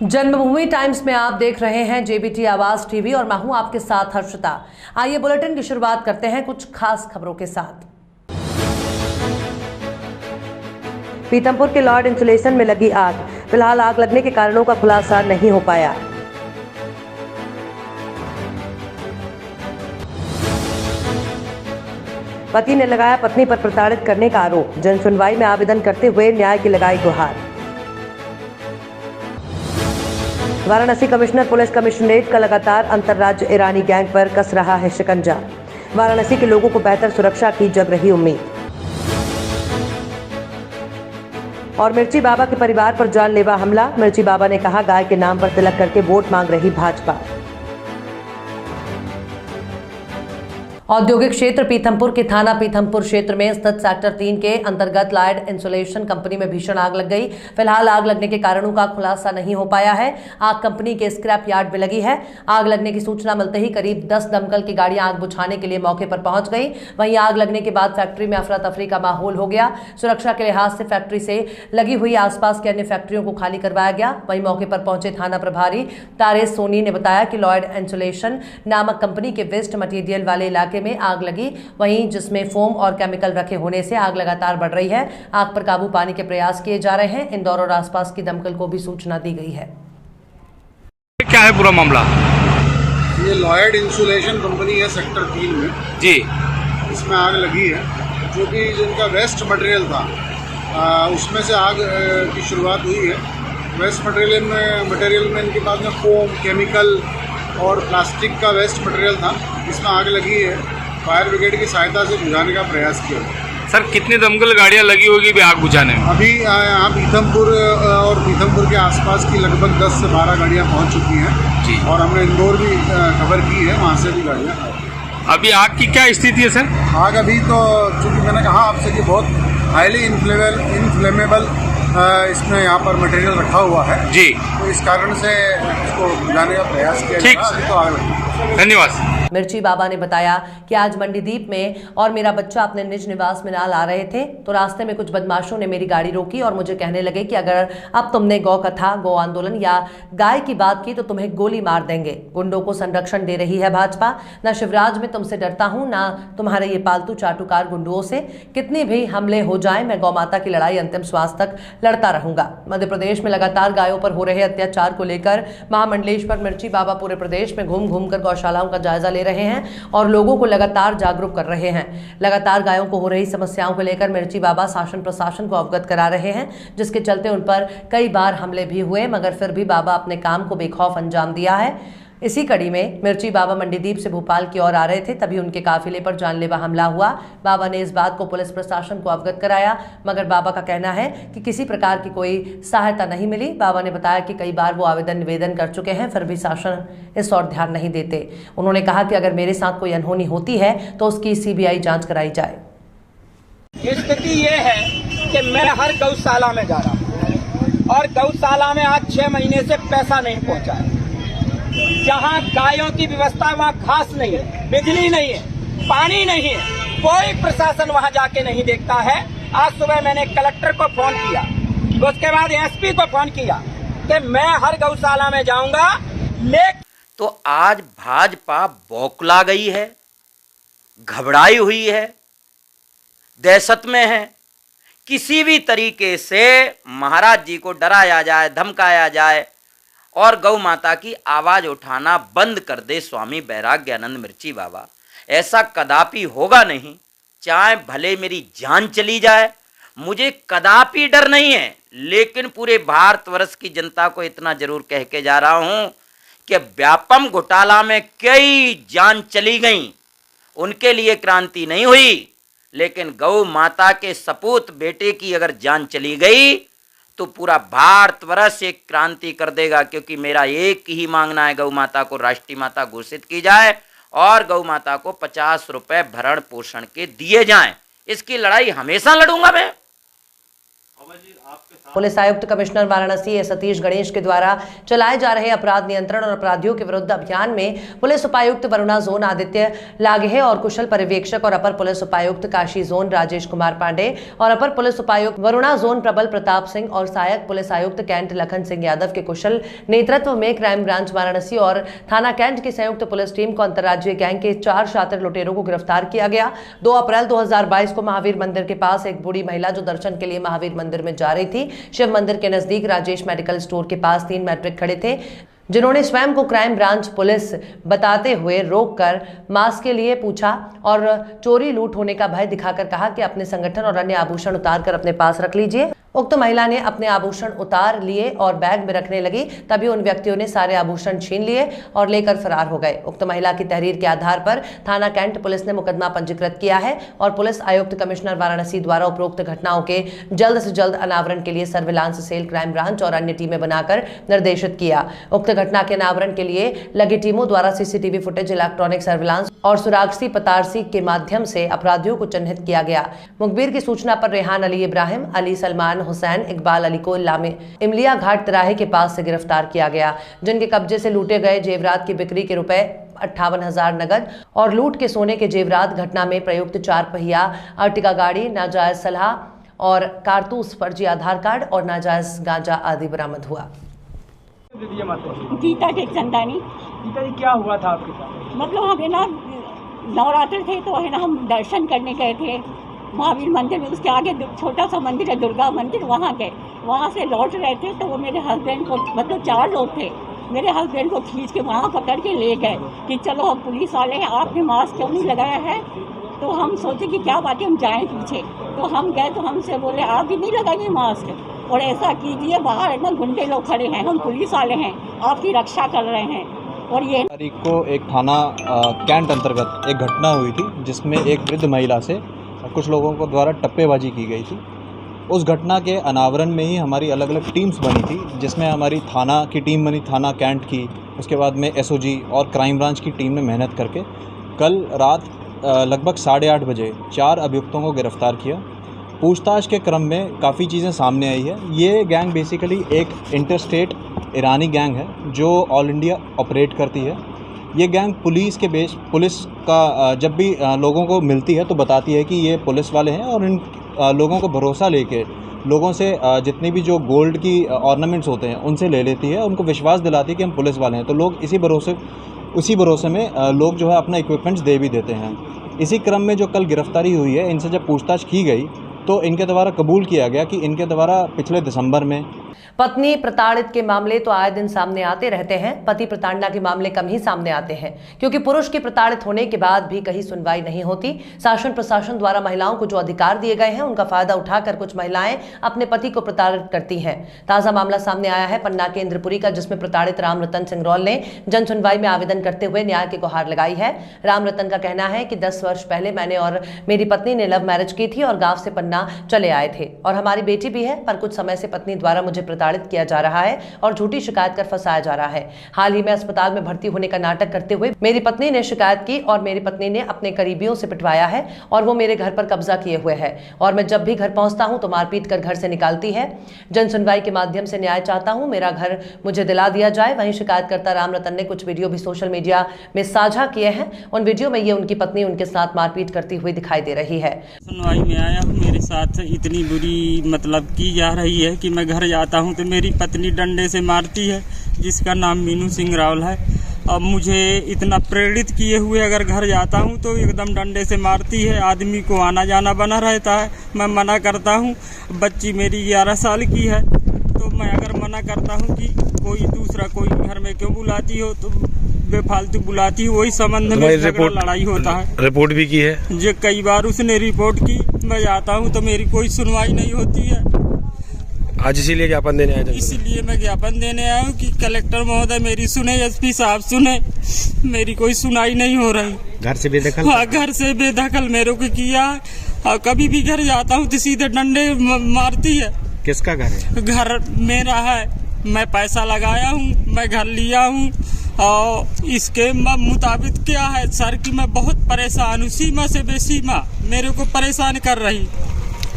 जन्मभूमि times में आप देख रहे हैं जेबीटी आवाज टीवी और मैं हूं आपके साथ हर्षिता। आइए बुलेटिन की शुरुआत करते हैं कुछ खास खबरों के साथ। पीथमपुर के लॉर्ड इंसुलेशन में लगी आग। फिलहाल आग लगने के कारणों का खुलासा नहीं हो पाया। पति ने लगाया पत्नी पर प्रताड़ित करने का आरोप। जन सुनवाई में आवेदन करते हुए न्याय की लगाई गुहार। वाराणसी कमिश्नर पुलिस कमिश्नरेट का लगातार अंतर्राज्य ईरानी गैंग पर कस रहा है शिकंजा। वाराणसी के लोगों को बेहतर सुरक्षा की जग रही उम्मीद। और मिर्ची बाबा के परिवार पर जानलेवा हमला। मिर्ची बाबा ने कहा गाय के नाम पर तिलक करके वोट मांग रही भाजपा। औद्योगिक क्षेत्र पीथमपुर के थाना पीथमपुर क्षेत्र में स्थित सेक्टर 3 के अंतर्गत लॉर्ड इंसुलेशन कंपनी में भीषण आग लग गई। फिलहाल आग लगने के कारणों का खुलासा नहीं हो पाया है। आग कंपनी के स्क्रैप यार्ड में लगी है। आग लगने की सूचना मिलते ही करीब 10 दमकल की गाड़ियां आग बुझाने के लिए मौके पर पहुंच गई। वहीं आग लगने के बाद फैक्ट्री में अफरा तफरी का माहौल हो गया। सुरक्षा के लिहाज से फैक्ट्री से लगी हुई आसपास के अन्य फैक्ट्रियों को खाली करवाया गया। वहीं मौके पर पहुंचे थाना प्रभारी तारेश सोनी ने बताया कि लॉर्ड इंसुलेशन नामक कंपनी के वेस्ट मटेरियल वाले इलाके में आग लगी, वहीं जिसमें फोम और केमिकल रखे होने से आग लगातार बढ़ रही है। आग पर काबू पाने के प्रयास किए जा रहे हैं। इंदौर और आसपास की दमकल को भी सूचना दी गई है। क्या है पूरा मामला? ये लॉयड इंसुलेशन कंपनी है सेक्टर 3 में जी। इसमें आग लगी है, जो कि जिनका वेस्ट मटेरियल था उसमें से आग की शुरुआत हुई है। वेस्ट मटेरियल में इनके पास में फोम, केमिकल और प्लास्टिक का वेस्ट मटेरियल था। इसमें आग लगी है। फायर ब्रिगेड की सहायता से बुझाने का प्रयास किया। सर कितनी दमकल गाड़ियां लगी होगी भी आग बुझाने में? अभी यहाँ पीथमपुर और पीथमपुर के आसपास की लगभग 10 से 12 गाड़ियाँ पहुँच चुकी हैं जी। और हमने इंदौर भी खबर की है, वहाँ से भी गाड़ियाँ। अभी आग की क्या स्थिति है सर? आग अभी तो चूँकि मैंने कहा आपसे कि बहुत हाईली इन्फ्लेमेबल इसमें यहाँ पर मटेरियल रखा हुआ है जी, तो इस कारण से इसको बुझाने का प्रयास किया जा रहा है। तो आग लगी। धन्यवाद। मिर्ची बाबा ने बताया कि आज मंडीदीप में और मेरा बच्चा अपने निज निवास में नाल आ रहे थे तो रास्ते में कुछ बदमाशों ने मेरी गाड़ी रोकी और मुझे कहने लगे कि अगर अब तुमने गौ कथा, गौ आंदोलन या गाय की बात की तो तुम्हें गोली मार देंगे। गुंडों को संरक्षण दे रही है भाजपा। न शिवराज में तुमसे डरता हूं, ना तुम्हारे ये पालतू चाटुकार गुंडों से। कितने भी हमले हो जाए मैं गौ माता की लड़ाई अंतिम श्वास तक लड़ता रहूंगा। मध्य प्रदेश में लगातार गायों पर हो रहे अत्याचार को लेकर महामंडलेश्वर मिर्ची बाबा पूरे प्रदेश में घूम घूम कर गौशालाओं का जायजा ले रहे हैं और लोगों को लगातार जागरूक कर रहे हैं। लगातार गायों को हो रही समस्याओं को लेकर मिर्ची बाबा शासन प्रशासन को अवगत करा रहे हैं, जिसके चलते उन पर कई बार हमले भी हुए, मगर फिर भी बाबा अपने काम को बेखौफ अंजाम दिया है। इसी कड़ी में मिर्ची बाबा मंडीदीप से भोपाल की ओर आ रहे थे, तभी उनके काफिले पर जानलेवा हमला हुआ। बाबा ने इस बात को पुलिस प्रशासन को अवगत कराया, मगर बाबा का कहना है कि किसी प्रकार की कोई सहायता नहीं मिली। बाबा ने बताया कि कई बार वो आवेदन निवेदन कर चुके हैं, फिर भी शासन इस ओर ध्यान नहीं देते। उन्होंने कहा कि अगर मेरे साथ कोई अनहोनी होती है तो उसकी सीबीआई जांच कराई जाए। स्थिति ये है कि मैं हर गौशाला में जा रहा हूँ और गौशाला में आज 6 महीने से पैसा नहीं पहुँचा है। जहाँ गायों की व्यवस्था वहाँ घास नहीं है, बिजली नहीं है, पानी नहीं है, कोई प्रशासन वहाँ जाके नहीं देखता है। आज सुबह मैंने कलेक्टर को फोन किया, उसके बाद एसपी को फोन किया कि मैं हर गौशाला में जाऊंगा। तो आज भाजपा बौखला गई है, घबराई हुई है, दहशत में है। किसी भी तरीके से महाराज जी को डराया जाए, धमकाया जाए और गौ माता की आवाज उठाना बंद कर दे स्वामी वैराग्यानंद मिर्ची बाबा। ऐसा कदापि होगा नहीं, चाहे भले मेरी जान चली जाए, मुझे कदापि डर नहीं है। लेकिन पूरे भारतवर्ष की जनता को इतना जरूर कह के जा रहा हूं कि व्यापम घोटाला में कई जान चली गई, उनके लिए क्रांति नहीं हुई, लेकिन गौ माता के सपूत बेटे की अगर जान चली गई तो पूरा भारतवर्ष एक क्रांति कर देगा। क्योंकि मेरा एक ही मांगना है, गौ माता को राष्ट्रीय माता घोषित की जाए और गौ माता को 50 रुपए भरण पोषण के दिए जाएं। इसकी लड़ाई हमेशा लड़ूंगा मैं। पुलिस आयुक्त कमिश्नर वाराणसी ए सतीश गणेश के द्वारा चलाए जा रहे अपराध नियंत्रण और अपराधियों के विरुद्ध अभियान में पुलिस उपायुक्त वरुणा जोन आदित्य लागहे और कुशल पर्यवेक्षक और अपर पुलिस उपायुक्त काशी जोन राजेश कुमार पांडे और अपर पुलिस उपायुक्त वरुणा जोन प्रबल प्रताप सिंह और सहायक पुलिस आयुक्त कैंट लखन सिंह यादव के कुशल नेतृत्व में क्राइम ब्रांच वाराणसी और थाना कैंट की संयुक्त पुलिस टीम को अंतर्राज्यीय गैंग के 4 शातिर लुटेरों को गिरफ्तार किया गया। 2 अप्रैल 2022 को महावीर मंदिर के पास एक बूढ़ी महिला जो दर्शन के लिए महावीर मंदिर में जा रही थी, शिव मंदिर के नजदीक राजेश मेडिकल स्टोर के पास 3 मैट्रिक खड़े थे, जिन्होंने स्वयं को क्राइम ब्रांच पुलिस बताते हुए रोककर मास्क के लिए पूछा और चोरी लूट होने का भय दिखाकर कहा कि अपने संगठन और अन्य आभूषण उतार कर अपने पास रख लीजिए। उक्त महिला ने अपने आभूषण उतार लिए और बैग में रखने लगी, तभी उन व्यक्तियों ने सारे आभूषण छीन लिए और लेकर फरार हो गए। उक्त महिला की तहरीर के आधार पर थाना कैंट पुलिस ने मुकदमा पंजीकृत किया है और पुलिस आयुक्त कमिश्नर वाराणसी द्वारा उपरोक्त घटनाओं के जल्द से जल्द अनावरण के लिए सर्विलांस सेल, क्राइम ब्रांच और अन्य टीमें बनाकर निर्देशित किया। उक्त घटना के अनावरण के लिए लगी टीमों द्वारा सीसीटीवी फुटेज, इलेक्ट्रॉनिक सर्विलांस और सुरागसी पतारसी के माध्यम से अपराधियों को चिन्हित किया गया। मुखबिर की सूचना पर रेहान अली इब्राहिम, अली सलमान हुसैन, इकबाल अली को इमलिया घाट तिराहे के पास से गिरफ्तार किया गया, जिनके कब्जे से लूटे गए जेवरात की बिक्री के रुपए 58,000 नगद और लूट के सोने के जेवरात, घटना में प्रयुक्त 4 पहिया अर्टिगा गाड़ी, नाजायज सलाह और कारतूस, फर्जी आधार कार्ड और नाजायज गांजा आदि बरामद हुआ। गीता टेकचंदानी। गीता जी, क्या हुआ था आपके साथ? मतलब हमें ना नवरात्र थे तो है ना हम दर्शन करने गए थे महावीर मंदिर में, उसके आगे छोटा सा मंदिर है दुर्गा मंदिर, वहाँ गए। वहाँ से लौट रहे थे तो वो मेरे हस्बैंड को, मतलब 4 लोग थे, मेरे हस्बैंड को खींच के वहाँ पकड़ के ले गए कि चलो हम पुलिस वाले हैं, आपने मास्क क्यों नहीं लगाया है। तो हम सोचे कि क्या बात है, हम जाएँ पीछे। तो हम गए तो हमसे बोले आप भी नहीं लगाइए मास्क और ऐसा कीजिए, बाहर है ना गुंडे लोग खड़े हैं, हम पुलिस वाले हैं, आपकी रक्षा कर रहे हैं। और ये तारीख को एक थाना कैंट अंतर्गत एक घटना हुई थी जिसमें एक वृद्ध महिला से कुछ लोगों को द्वारा टप्पेबाजी की गई थी। उस घटना के अनावरण में ही हमारी अलग अलग टीम्स बनी थी, जिसमें हमारी थाना की टीम बनी, थाना कैंट की, उसके बाद में एसओजी और क्राइम ब्रांच की टीम ने मेहनत करके कल रात लगभग 8:30 बजे 4 अभियुक्तों को गिरफ्तार किया। पूछताछ के क्रम में काफ़ी चीज़ें सामने आई है। ये गैंग बेसिकली एक इंटरस्टेट ईरानी गैंग है जो ऑल इंडिया ऑपरेट करती है। ये गैंग पुलिस का जब भी लोगों को मिलती है तो बताती है कि ये पुलिस वाले हैं और इन लोगों को भरोसा लेके लोगों से जितनी भी जो गोल्ड की ऑर्नामेंट्स होते हैं उनसे ले लेती है, उनको विश्वास दिलाती है कि हम पुलिस वाले हैं। तो लोग उसी भरोसे में लोग जो है अपना इक्विपमेंट्स दे भी देते हैं। इसी क्रम में जो कल गिरफ्तारी हुई है, इनसे जब पूछताछ की गई तो इनके द्वारा कबूल किया गया कि इनके द्वारा पिछले दिसंबर में पत्नी प्रताड़ित के मामले तो आए दिन सामने आते रहते हैं। पति प्रताड़ना के मामले कम ही सामने आते हैं क्योंकि पुरुष के प्रताड़ित होने के बाद भी कहीं सुनवाई नहीं होती। शासन प्रशासन द्वारा महिलाओं को जो अधिकार दिए गए हैं उनका फायदा उठाकर कुछ महिलाएं अपने पति को प्रताड़ित करती हैं। ताजा मामला सामने आया है पन्ना के इंद्रपुरी का, जिसमें प्रताड़ित राम रतन सिंगरौल ने जन सुनवाई में आवेदन करते हुए न्याय की गुहार लगाई है। राम रतन का कहना है कि 10 वर्ष पहले मैंने और मेरी पत्नी ने लव मैरिज की थी और गाँव से पन्ना चले आए थे और हमारी बेटी भी है, पर कुछ समय से पत्नी द्वारा मुझे प्रताड़ित किया जा रहा है और झूठी शिकायत कर फंसाया जा रहा है। हाल ही में अस्पताल में भर्ती होने का नाटक करते हुए मेरी पत्नी ने शिकायत की और मेरी पत्नी ने अपने करीबियों से पिटवाया है और वो मेरे घर पर कब्जा किए हुए है और मैं जब भी घर पहुंचता हूं तो मारपीट कर घर से निकालती है। जन सुनवाई के माध्यम से न्याय चाहता हूं, मेरा घर मुझे दिला दिया जाए। वहीं शिकायतकर्ता राम रतन ने कुछ वीडियो भी सोशल मीडिया में साझा किए हैं। उन वीडियो में ये उनकी पत्नी उनके साथ मारपीट करती हुई दिखाई दे रही है। सुनवाई में आया हूँ, मेरे साथ इतनी बुरी मतलब की जा रही है कि मैं घर जाता हूँ तो मेरी पत्नी डंडे से मारती है, जिसका नाम मीनू सिंह रावल है। अब मुझे इतना प्रेरित किए हुए अगर घर जाता हूँ तो एकदम डंडे से मारती है। आदमी को आना जाना बना रहता है, मैं मना करता हूँ। बच्ची मेरी 11 साल की है, तो मैं अगर मना करता हूँ कि कोई दूसरा कोई घर में क्यों बुलाती हो, तो बेफालतू बुलाती हो, वही संबंध में झगड़ा लड़ाई होता है। रिपोर्ट भी की है जो कई बार उसने रिपोर्ट की, मैं जाता हूँ तो मेरी कोई सुनवाई नहीं होती है। आज इसीलिए ज्ञापन देने आया? इसलिए मैं ज्ञापन देने आया हूँ कि कलेक्टर महोदय मेरी सुने, एसपी साहब सुने, मेरी कोई सुनाई नहीं हो रही। घर से बेदखल? हाँ, घर से बेदखल मेरे को किया और कभी भी घर जाता हूँ तो सीधे डंडे मारती है। किसका घर है? घर मेरा है, मैं पैसा लगाया हूँ, मैं घर लिया हूँ और इसके मुताबिक क्या है सर कि मैं बहुत परेशान हूँ, सीमा से बेसीमा मेरे को परेशान कर रही।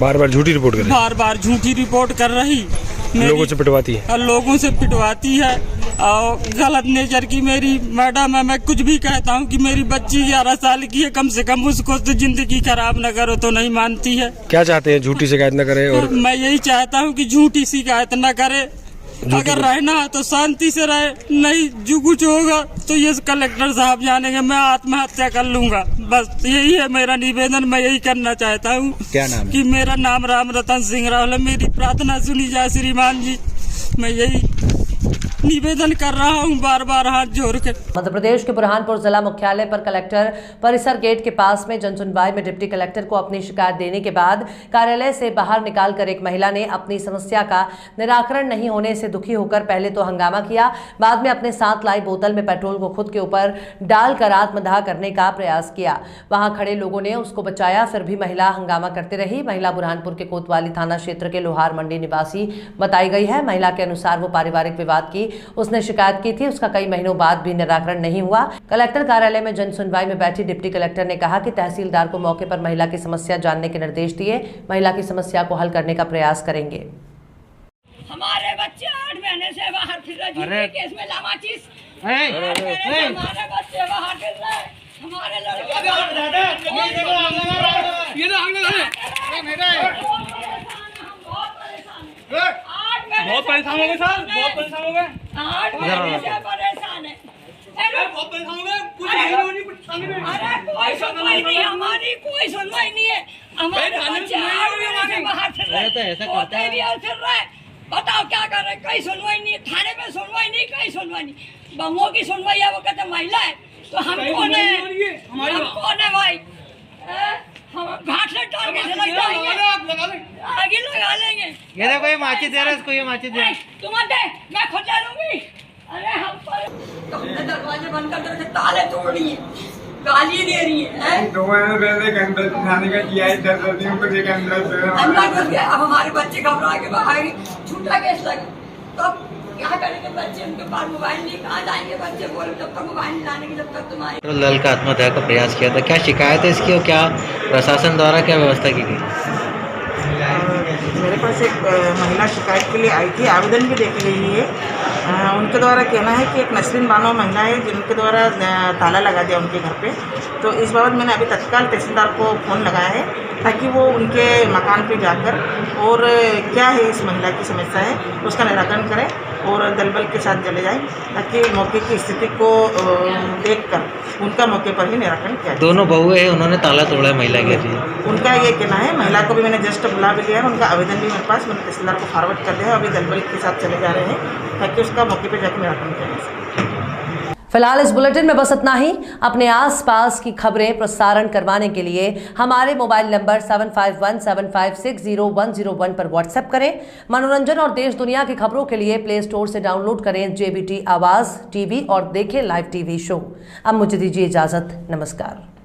बार बार झूठी रिपोर्ट कर रही बार बार झूठी रिपोर्ट कर रही, है, लोगों से पिटवाती है। लोगों से पिटवाती है और गलत नेचर की मेरी मैडम है। मैं कुछ भी कहता हूँ कि मेरी बच्ची 11 साल की है, कम से कम उसको तो जिंदगी खराब न करो तो नहीं मानती है। क्या चाहते हैं? झूठी शिकायत न करे और मैं यही चाहता हूँ कि झूठी शिकायत न करे, अगर रहना है तो शांति से रहे, नहीं जो कुछ होगा तो ये कलेक्टर साहब जानेंगे, मैं आत्महत्या कर लूंगा। बस यही है मेरा निवेदन, मैं यही करना चाहता हूँ। क्या नाम है? कि मेरा नाम राम रतन सिंह रावल है, मेरी प्रार्थना सुनी जाए श्रीमान जी, मैं यही निवेदन कर रहा हूँ बार बार हाथ जोड़ के। मध्य प्रदेश के बुरहानपुर जिला मुख्यालय पर कलेक्टर परिसर गेट के पास में जनसुनवाई में डिप्टी कलेक्टर को अपनी शिकायत देने के बाद कार्यालय से बाहर निकालकर एक महिला ने अपनी समस्या का निराकरण नहीं होने से दुखी होकर पहले तो हंगामा किया, बाद में अपने साथ लाई बोतल में पेट्रोल को खुद के ऊपर डालकर आत्मदाह करने का प्रयास किया। वहां खड़े लोगों ने उसको बचाया, फिर भी महिला हंगामा करती रही। महिला बुरहानपुर के कोतवाली थाना क्षेत्र के लोहार मंडी निवासी बताई गई है। महिला के अनुसार वो पारिवारिक विवाद की उसने शिकायत की थी, उसका कई महीनों बाद भी निराकरण नहीं हुआ। कलेक्टर कार्यालय में जन सुनवाई में बैठी डिप्टी कलेक्टर ने कहा कि तहसीलदार को मौके पर महिला की समस्या जानने के निर्देश दिए, महिला की समस्या को हल करने का प्रयास करेंगे। हमारे बच्चे 8 महीने से बाहर फिर रहे, झूठे केस में लामाचिस, हमारे बच्चे बाहर फिर रहे, हमारे लड़के बहुत परेशान हो गए सर, बहुत परेशान हो गए, 8 महीने से परेशान है, बहुत परेशान हो गए, कुछ अरे कोई सुनवाई नहीं, हमारी कोई सुनवाई नहीं है, हमारे बच्चे 8 महीने से बाहर फिर रहे, होते भी और फिर रहे, बताओ क्या कर रहे, कहीं सुनवाई नहीं, थाने में सुनवाई नहीं, कहीं सुनवाई नहीं, बहुओं की सुनवाई है, वो कहते महिला है, तो हम कौन है, हम कौन है भाई, हम घाट से टाल के लग जाएंगे, आगे लगा लेंगे। ये देखो ये माचिस दे रहा है, इसको ये माचिस दे, तुम दे, मैं खुद ले लूंगी। अरे हम पर तुमने दरवाजे बंद कर दे, ताले तोड़ दिए, गाली दे रही है। 2 महीने पहले कंप्लेंट थाने का किया है, 10 दिन को ये कंप्लेंट अंदर घुस गया, अब हमारे बच्चे घबरा के बाहर छूटा केस लगा, तो क्या करेंगे बच्चे, उनके पास मोबाइल नहीं, कहाँ जाएंगे बच्चे, बोले जब तक मोबाइल नहीं लाने की जब तक तुम्हारे लल का आत्महत्या का प्रयास किया था, क्या शिकायत है इसकी और क्या प्रशासन द्वारा क्या व्यवस्था की गई? मेरे पास एक महिला शिकायत के लिए आई थी, आवेदन भी देके गई है। उनके द्वारा कहना है कि एक नस्रीन बानो महिला है जिनके द्वारा ताला लगा दिया उनके घर पे, तो इस बाबत मैंने अभी तत्काल तहसीलदार को फ़ोन लगाया है ताकि वो उनके मकान पे जाकर और क्या है इस महिला की समस्या है उसका निराकरण करें और दलबल के साथ चले जाएं ताकि मौके की स्थिति को देखकर उनका मौके पर ही निराकरण किया जाए। दोनों बहुएं हैं, उन्होंने ताला तोड़ा है महिला के लिए, उनका ये कहना है। महिला को भी मैंने जस्ट बुला भी लिया है, उनका आवेदन भी मेरे पास, मैंने तहसीलदार को फॉरवर्ड कर दिया है, अभी दलबल के साथ चले जा रहे हैं ताकि उसका मौके पर जाकर निराकरण किया जा सके। फिलहाल इस बुलेटिन में बस इतना ही। अपने आसपास की खबरें प्रसारण करवाने के लिए हमारे मोबाइल नंबर 7517560101 पर व्हाट्सएप करें। मनोरंजन और देश दुनिया की खबरों के लिए प्ले स्टोर से डाउनलोड करें JBT आवाज टीवी और देखें लाइव टीवी शो। अब मुझे दीजिए इजाजत, नमस्कार।